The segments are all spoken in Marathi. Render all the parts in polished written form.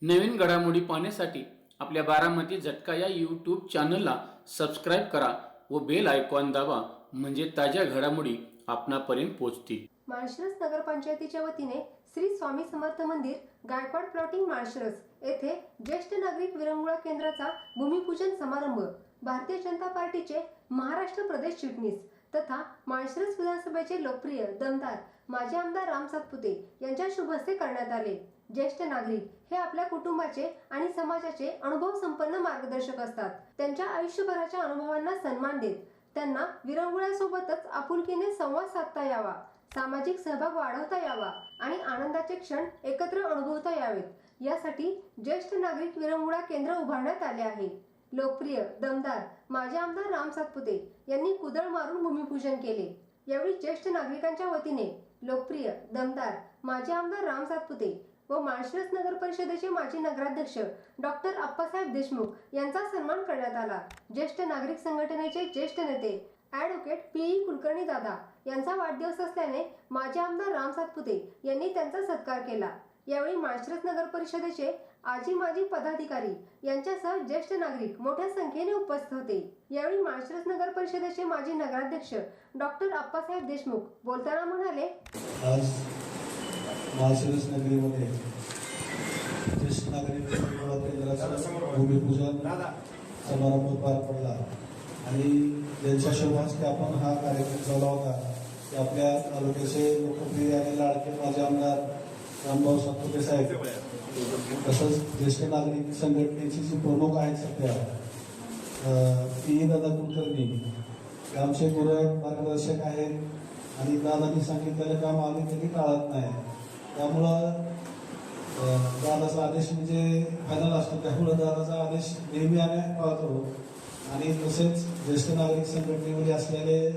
नवीन घडामोडी पाहण्यासाठी आपल्या बारामती झटका या यूट्यूब चॅनलला सबस्क्राईब करा व बेल आयकॉन दाबा, म्हणजे ताज्या घडामोडी आपणापर्यंत पोहोचतील. माळशिरस नगरपंचायतीच्या वतीने श्री स्वामी समर्थ मंदिर गायकवाड प्लॉटिंग माळशिरस येथे ज्येष्ठ नागरिक विरंगुळा केंद्राचा भूमिपूजन समारंभ भारतीय जनता पार्टीचे महाराष्ट्र प्रदेश चिटणीस तथा माळशिरस विधानसभेचे लोकप्रिय दमदार माजी आमदार राम सातपुते यांच्या शुभ हस्ते करण्यात आले. ज्येष्ठ नागरिक हे आपल्या कुटुंबाचे आणि समाजाचे अनुभव संपन्न मार्गदर्शक असतात. त्यांच्या आयुष्यभराच्या अनुभवांना सन्मान देत त्यांना विरंगुळ्यासोबतच आपुलकीने संवाद साधता यावा, सामाजिक सहभाग वाढवता यावा आणि आनंदाचे क्षण एकत्र अनुभवता यावेत, यासाठी ज्येष्ठ नागरिक विरंगुळा केंद्र उभारण्यात आले आहे. लोकप्रिय दमदार माजी आमदार राम सातपुते यांनी कुदळ मारून भूमिपूजन केले. यावेळी ज्येष्ठ नागरिकांच्या वतीने लोकप्रिय दमदार माजी आमदार राम सातपुते व माळशिरस नगर परिषदेचे माजी नगराध्यक्ष डॉक्टर आप्पासाहेब देशमुख यांचा सन्मान करण्यात आला. ज्येष्ठ नागरिक संघटनेचे ज्येष्ठ नेते ॲडव्होकेट पी कुलकर्णी दादा यांचा वाढदिवस असल्याने माजी आमदार राम सातपुते यांनी त्यांचा सत्कार केला. यावेळी माळशिरस नगर परिषदेचे आजी माजी पदाधिकारी यांच्यासह ज्येष्ठ नागरिक मोठ्या संख्येने उपस्थित होते. यावेळी माळशिरस नगर परिषदेचे माजी नगराध्यक्ष डॉक्टर आप्पासाहेब देशमुख बोलताना म्हणाले, आज माळशिरस नगरीमध्ये ज्येष्ठ नागरिक केंद्राचा भूमिपूजन समारंभ पार पडला आणि त्यांच्या शुभहस्ते आपण हा कार्यक्रम चालला होता की आपल्या तालुक्याचे लोकप्रिय आणि लाडके माजी आमदार रामभाऊ सातपुते साहेब तसंच ज्येष्ठ नागरिक संघटनेची जी प्रमुख आहेत सध्या पी दादा कुलकर्णी हे आमचे गुरु मार्गदर्शक आहेत आणि दादांनी सांगितलेलं काम आम्ही कधी टाळत नाही. त्यामुळं दादाचा आदेश म्हणजे फायनल असतो, त्यामुळं दादाचा आदेश नेहमी आम्ही पाळतो. आणि तसेच ज्येष्ठ नागरिक संघटनेमध्ये असलेले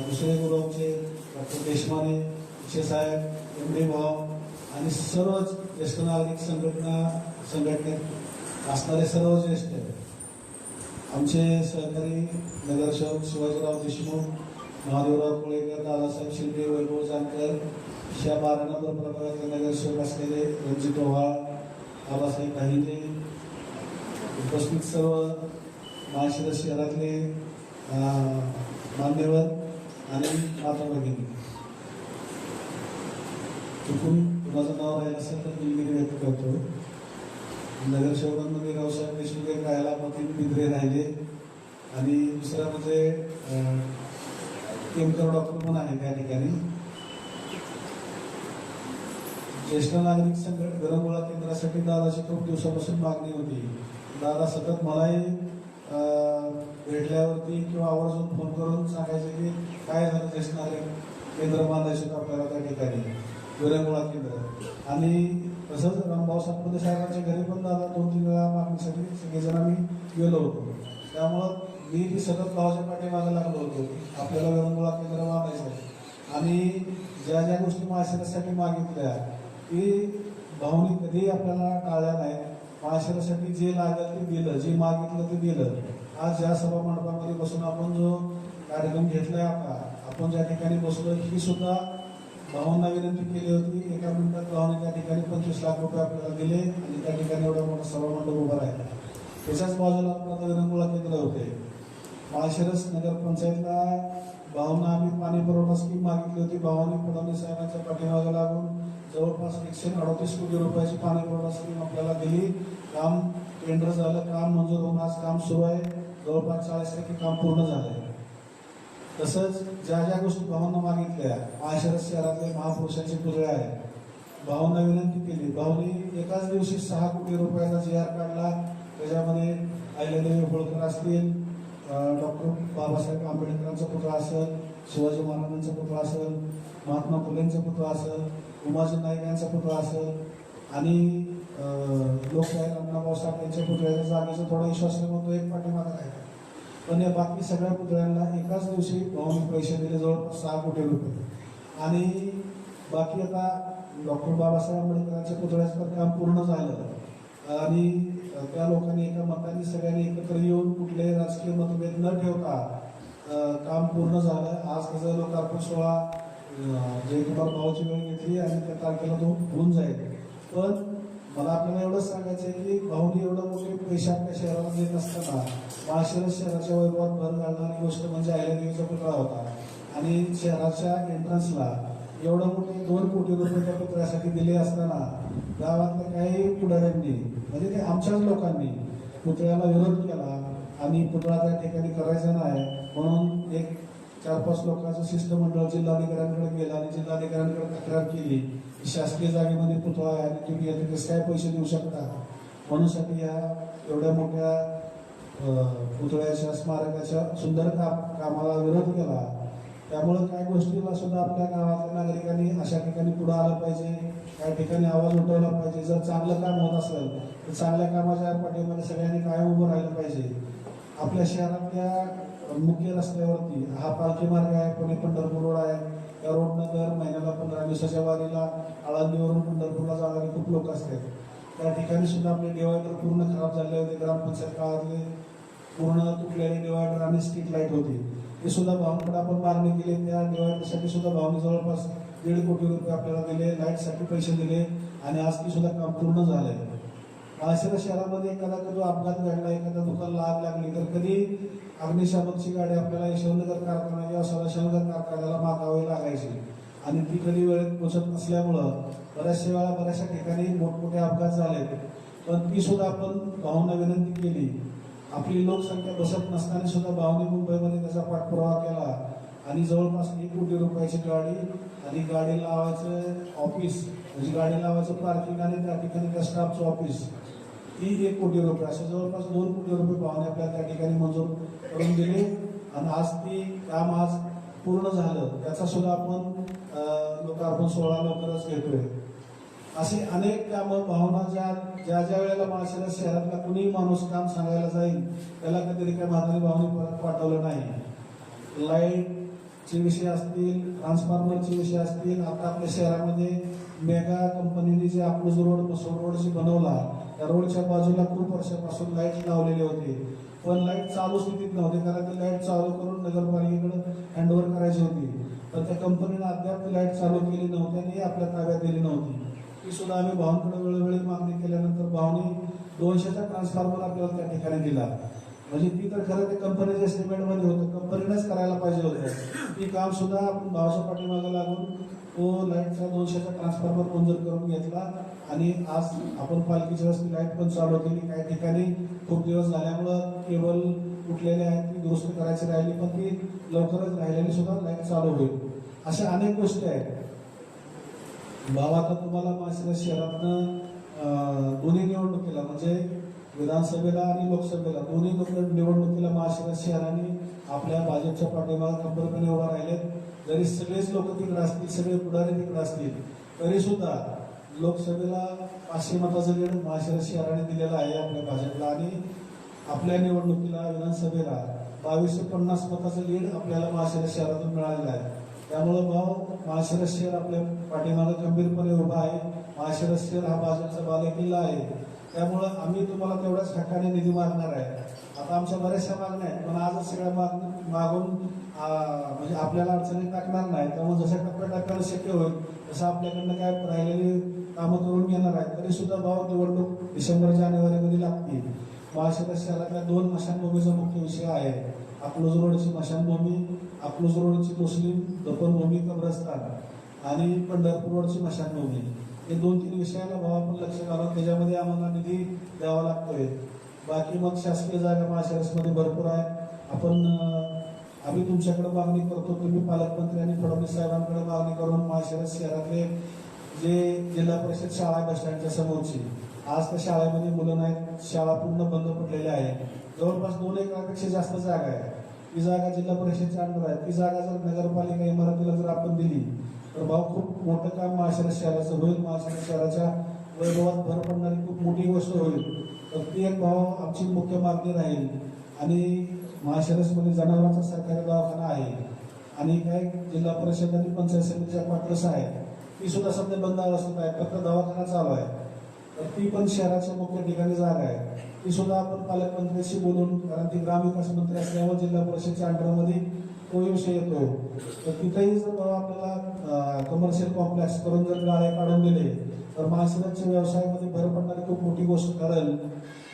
दुसरे गुरु आमचे डॉक्टर देशमाने साहेब एमडी भाऊ आणि सर्वच ज्येष्ठ नागरिक संघटनेत असणारे सर्व ज्येष्ठ आमचे सहकारी नगरसेवक शिवाजीराव देशमुख, महादेवराव कोळेकर, दादासाहेब शिंदे, वैभव जानकर, या 12 नंबर प्रभागाचे नगरसेवक असलेले रणजित ओव्हाळ, बाबासाहेब दाहिने, उपस्थित सर्व माळशिरस शहरातले मान्यवर आणि माता भगिनी, चुकून माझं नाव राहिलं असेल तर दिलगिरी व्यक्त करतो. नगरसेवकांमध्ये रावसाहेब देशमुख राहायला मतीन बिद्रे राहिले आणि दुसरा म्हणजे केमकर डॉक्टर पण आहे त्या ठिकाणी. ज्येष्ठ नागरिक विरंगुळा केंद्रासाठी दादाची खूप दिवसापासून मागणी होती. दादा सतत मलाही भेटल्यावरती किंवा आवर्जून फोन करून सांगायचे की काय झालं, ज्येष्ठ नागरिक केंद्र बांधायचं आपल्याला त्या ठिकाणी विरंगुळा केंद्र. आणि तसंच रामभाऊ सातपुते साहेबांच्या घरी पण दादा 2-3 वेळा मागणीसाठी सगळेजण आम्ही गेलो होतो. त्यामुळं मी सतत गावाच्या पाठीमागे लागलो होतो, आपल्याला विरंगुळा केंद्र बांधायचं. आणि ज्या ज्या गोष्टी माळशिरससाठी मागितल्या की भाऊनी कधीही आपल्याला टाळल्या नाही. माळशिरससाठी जे लागलं ते दिलं, जे मागितलं ते दिलं. आज ज्या सभा मंडपामध्ये बसून आपण जो कार्यक्रम घेतलाय, आपण ज्या ठिकाणी बसलो, ही सुद्धा भावांना विनंती केली होती. एका मिनिटात भावाने त्या ठिकाणी 25 लाख रुपये आपल्याला दिले आणि त्या ठिकाणी एवढा मोठा सभा मंडप उभा राहिला. त्याच्याच बाजूला आपल्याला विरंगुळा केंद्र होते. माळशिरस नगरपंचायतला भावांना आम्ही पाणी पुरवठा स्कीम मागितली होती. भावांनी फडणवीस साहेबांच्या पाठीमागे लागून जवळपास 138 कोटी रुपयाची पाणी पुरवठा स्कीम आपल्याला दिली. काम टेंडर झालं, काम मंजूर होऊन आज काम सुरू आहे. जवळपास 40% काम पूर्ण झालंय. तसंच ज्या ज्या गोष्टी भावांना मागितल्या, माळशिरस शहरातले महापुरुषांचे पुतळे आहे, भावांना विनंती केली. भाऊनी एकाच दिवशी 6 कोटी रुपयाचा GR काढला. त्याच्यामध्ये अहिल्यादेवी होळकर असतील, डॉक्टर बाबासाहेब आंबेडकरांचा पुतळा असेल, शिवाजी महाराजांचा पुतळा असेल, महात्मा फुलेंचा पुतळा असेल, उमाजी नाईक यांचा पुतळा असेल आणि लोकशाहीर अण्णाभाऊ साठे यांच्या पुतळ्याच्या जागेचा थोडा विश्वास तो एक पाठीमागे राहिला. पण या बाकी सगळ्या पुतळ्यांना एकाच दिवशी भाऊंनी पैसे दिले, जवळपास 6 कोटी रुपये. आणि बाकी आता डॉक्टर बाबासाहेब आंबेडकरांच्या पुतळ्याचं काम पूर्ण झालं आणि त्या लोकांनी एका मताने सगळ्यांनी एकत्र येऊन कुठलेही राजकीय मतभेद न ठेवता काम पूर्ण झालं. आज त्याचा लोकार्पण सोहळा जयकुमार भाऊची वेळ घेतली आणि त्या तारखेला तो होऊन जाईल. पण मला आपल्याला एवढंच सांगायचं आहे की भाऊनी एवढं मोठे पैसे आपल्या शहराला देत असताना माळशिरस शहराच्या वैभवात भर घालणारी गोष्ट म्हणजे अहिल्यादेवीचा पुतळा होता आणि शहराच्या एंट्रन्सला एवढं मोठे 2 कोटी रुपये त्या पुतळ्यासाठी दिले असताना गावातल्या काही पुढाऱ्यांनी म्हणजे ते आमच्याच लोकांनी पुतळ्याला विरोध केला आणि पुतळा त्या ठिकाणी करायचा नाही म्हणून एक 4-5 लोकांचं शिष्टमंडळ जिल्हाधिकाऱ्यांकडे गेलं आणि जिल्हाधिकाऱ्यांकडे तक्रार केली की शासकीय जागेमध्ये पुतळा आहे आणि तुम्ही याचे कसे काय पैसे देऊ शकता म्हणूनसाठी या एवढ्या मोठ्या पुतळ्याच्या स्मारकाच्या सुंदर कामाला विरोध केला. त्यामुळे काही गोष्टीला सुद्धा आपल्या गावातल्या नागरिकांनी अशा ठिकाणी पुढे आलं पाहिजे, काही ठिकाणी आवाज उठवला पाहिजे. जर चांगलं काम होत असेल तर चांगल्या कामाच्या पाठीमध्ये सगळ्यांनी कायम उभं राहिलं पाहिजे. आपल्या शहरातल्या मुख्य रस्त्यावरती हा पालखी मार्ग आहे, पुणे पंढरपूर रोड आहे. या रोडनं दर महिन्याला 15 दिवसाच्या वारीला आळंदीवरून पंढरपूरला जाणारे खूप लोक असतात. त्या ठिकाणी सुद्धा आपले डिवायडर पूर्ण खराब झाले होते. ग्रामपंचायत काळातले पूर्ण तुटलेले डिवायडर आणि स्ट्रीट लाईट होती. ते सुद्धा भावांकडे आपण मागणी केली. त्या डिवायडरसाठी सुद्धा भावांनी जवळपास 1.5 कोटी रुपये आपल्याला दिले, लाईटसाठी पैसे दिले आणि आज ती सुद्धा काम पूर्ण झालंय. माळशिरस शहरामध्ये एखादा कधी अपघात घडला, एखाद्या दुकानाला आग लागली तर कधी अग्निशामकची गाडी आपल्याला यशवंतनगर कारखाना किंवा सदाशिवनगर कारखान्याला मागावी लागायची आणि ती कधी वेळेत पोचत नसल्यामुळं बऱ्याचशा ठिकाणी मोठमोठे अपघात झाले. पण ती सुद्धा आपण भावांना विनंती केली. आपली लोकसंख्या बसत नसताना सुद्धा भावांनी मुंबईमध्ये त्याचा पाठपुरावा केला आणि जवळपास 1 कोटी रुपयाची गाडी आणि गाडी लावायचं ऑफिस म्हणजे गाडी लावायचं पार्किंग आणि त्या ठिकाणी त्या स्टाफचं ऑफिस ती 1 कोटी रुपये असे जवळपास 2 कोटी रुपये भावाने आपल्याला त्या ठिकाणी मंजूर करून दिले आणि आज ती काम आज पूर्ण झालं. त्याचा सुद्धा आपण लोकार्पण सोहळा लवकरच घेतोय. असे अनेक कामं भावना ज्या वेळेला माळशिरस शहरातला कुणीही माणूस काम सांगायला जाईल त्याला कधी रिकाम्या हाताने भावनी परत पाठवलं नाही. लाईटचे विषय असतील, ट्रान्सफॉर्मरचे विषय असतील. आता आपल्या शहरामध्ये मेगा कंपनीने जे अकलूज रोड मसूर रोड जे बनवला त्या रोडच्या बाजूला खूप वर्षापासून लाईट लावलेले होते पण लाईट चालू स्थितीत नव्हते कारण ती लाईट चालू करून नगरपालिकेकडे हँडओव्हर करायची होती. पण त्या कंपनीने अद्याप लाईट चालू केली नव्हती आणि आपल्या ताब्यात दिली नव्हती. ती सुद्धा आम्ही भावांकडे वेळोवेळी मागणी केल्यानंतर भावांनी 200चा ट्रान्सफॉर्मर आपल्याला त्या ठिकाणी दिला. म्हणजे ती तर खरं ते कंपनीच्या एस्टिमेटमध्ये होतं, कंपनीनेच करायला पाहिजे होतं. ती काम सुद्धा आपण भावाच्या पाठीमागे लागून तो लाईटचा 200चा ट्रान्सफॉर्मर मंजूर करून घेतला आणि आज आपण पालखीच्या वेळेस ती लाईट पण चालू केली. काही ठिकाणी खूप दिवस झाल्यामुळं केबल तुटलेले आहेत, ती दुरुस्त करायची राहिली पण ती लवकरच राहिलेली सुद्धा लाईट चालू होईल. अशा अनेक गोष्टी आहेत. भाव आता तुम्हाला माळशिरस शहरातनं दोन्ही निवडणुकीला म्हणजे विधानसभेला आणि लोकसभेला दोन्ही निवडणुकीला माळशिरस शहराने आपल्या भाजपच्या पाठीमागे खंबीरपणे उभा राहिलेत. जरी सगळेच लोक तिकडे असतील, सगळे पुढारी तिकडे असतील तरी सुद्धा लोकसभेला 500 मताचं लीड माळशिरस शहराने दिलेलं आहे आपल्या भाजपला आणि आपल्या निवडणुकीला विधानसभेला 2250 मताचं लीड आपल्याला माळशिरस शहरातून मिळालेलं आहे. त्यामुळं भाव माळशिरस शहर आपल्या पाठीमागे खंबीरपणे उभा आहे. माळशिरस शहर हा भाजपचा बालेकिल्ला आहे. त्यामुळं आम्ही तुम्हाला तेवढ्याच हक्काने निधी मागणार आहे. आता आमच्या बऱ्याचशा मागण्या आहेत पण आजच सगळ्या मागून म्हणजे आपल्याला अडचणी टाकणार नाही. त्यामुळे जशा टप्प्याटप्प्यानं शक्य होईल तसं आपल्याकडनं काय राहिलेली कामं करून घेणार आहे. तरी सुद्धा भाव निवडणूक डिसेंबर-जानेवारीमध्ये लागतील. माळशिरस शहरातल्या 2 स्मशानभूमीचा मुख्य विषय आहे. अकलूज रोडची स्मशानभूमी, अकलूज रोडची मुस्लिम दफनभूमी कब्रस्तान आणि पंढरपूर रोडची स्मशानभूमी हे 2-3 विषयाला भाव आपण लक्ष घालून त्याच्यामध्ये आम्हाला निधी द्यावा लागतोय. बाकी मग शासकीय जागा माळशिरसमध्ये भरपूर आहे. आम्ही तुमच्याकडे मागणी करतो, तुम्ही पालकमंत्री आणि फडणवीस साहेबांकडे मागणी करून माळशिरस शहरातले जे जिल्हा परिषद शाळा आहे बस स्टँडच्या समोरची आज त्या शाळेमध्ये मुलं नाहीत, शाळा पूर्ण बंद पडलेल्या आहे. जवळपास 2 एकरापेक्षा जास्त जागा आहे. ती जागा जिल्हा परिषदच्या अंडर आहे. ती जागा जर नगरपालिका इमारतीला जर आपण दिली तर भाऊ खूप मोठं काम माळशिरस शहराचं होईल. माळशिरस शहराच्या वैभवात भर पडणारी खूप मोठी गोष्ट होईल. तर ती एक भाव आमची मुख्य मागणी राहील. आणि माळशिरसमध्ये जनावरांचा सरकारी दवाखाना आहे आणि काही जिल्हा परिषद आणि पंचायत समितीच्या क्वार्टर्स आहे ती सुद्धा सध्या बंद अवस्थेत आहे. फक्त दवाखाना चालू आहे. तर ती पण शहराच्या मुख्य ठिकाणी जागा आहे. ती सुद्धा आपण पालकमंत्र्यांशी बोलून कारण ती ग्रामविकास मंत्री असल्यामुळे जिल्हा परिषदच्या अंडरमध्ये तो विषय येतो. तर तिथेही जर बाबा आपल्याला कमर्शियल कॉम्प्लेक्स करून जर गाळे काढून दिले तर माळशिरसच्या व्यवसायामध्ये भर पडणारी खूप मोठी गोष्ट ठरेल.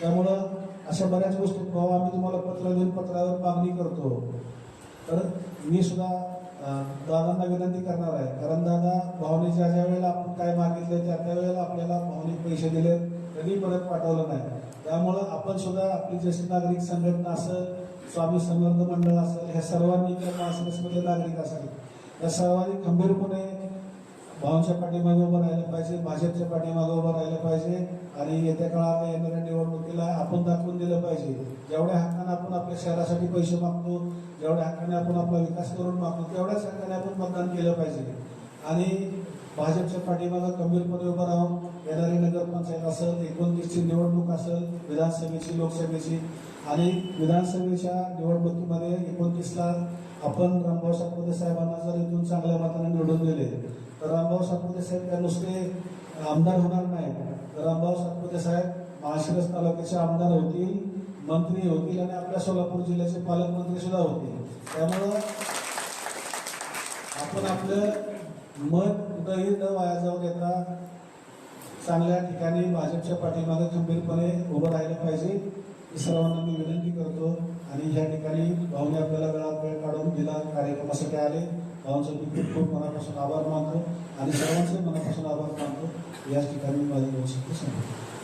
त्यामुळं अशा बऱ्याच गोष्टी बाबा आम्ही तुम्हाला पत्र देऊन पत्रावर मागणी करतो. तर मी सुद्धा दादांना विनंती करणार आहे, कारण दादा भावने ज्या वेळेला आपण काय मागितलं त्या वेळेला आपल्याला भावने पैसे दिले, कधी परत पाठवलं नाही. त्यामुळं आपण सुद्धा आपली ज्येष्ठ नागरिक संघटना असेल, स्वामी समर्थ मंडळ असेल, ह्या सर्वांनी किंवा माळशिरसमधले नागरिक असेल, या सर्वांनी खंबीरपणे भावांच्या पाठीमागे उभं राहिलं पाहिजे, भाजपच्या पाठीमागे उभं राहिलं पाहिजे आणि येत्या काळात येणाऱ्या निवडणुकीला आपण दाखवून दिलं पाहिजे. जेवढ्या हक्काने आपण आपल्या शहरासाठी पैसे मागतो, जेवढ्या हक्काने आपण आपला विकास करून मागतो, तेवढ्याच हक्काने आपण मतदान केलं पाहिजे. आणि भाजपच्या पाठीमागे खंबीरपणे उभं राहून येणारी नगरपंचायत असेल, 29ची निवडणूक असेल, विधानसभेची, लोकसभेची आणि विधानसभेच्या निवडणुकीमध्ये 29ला आपण रामभाऊ सातपुते साहेबांना जर इथून चांगल्या मताने निवडून दिले तर रामभाऊ सातपुते साहेब त्या नुसते आमदार होणार नाही, तर रामभाऊ सातपुते साहेब माळशिरस तालुक्याचे आमदार होतील, मंत्री होतील आणि आपल्या सोलापूर जिल्ह्याचे पालकमंत्री सुद्धा होतील. त्यामुळं आपण आपलं मत कुठंही न वाया जाऊ देता चांगल्या ठिकाणी भाजपच्या पाठीमागे खंबीरपणे उभं राहिलं पाहिजे ही सर्वांना मी विनंती करतो. आणि ह्या ठिकाणी भाऊने आपल्याला वेळ काढून दिला, कार्यक्रमासाठी आले. भाऊंचे मी खूप खूप मनापासून आभार मानतो आणि सर्वांचे मनापासून आभार मानतो. याच ठिकाणी माझी गोष्ट सांगतो.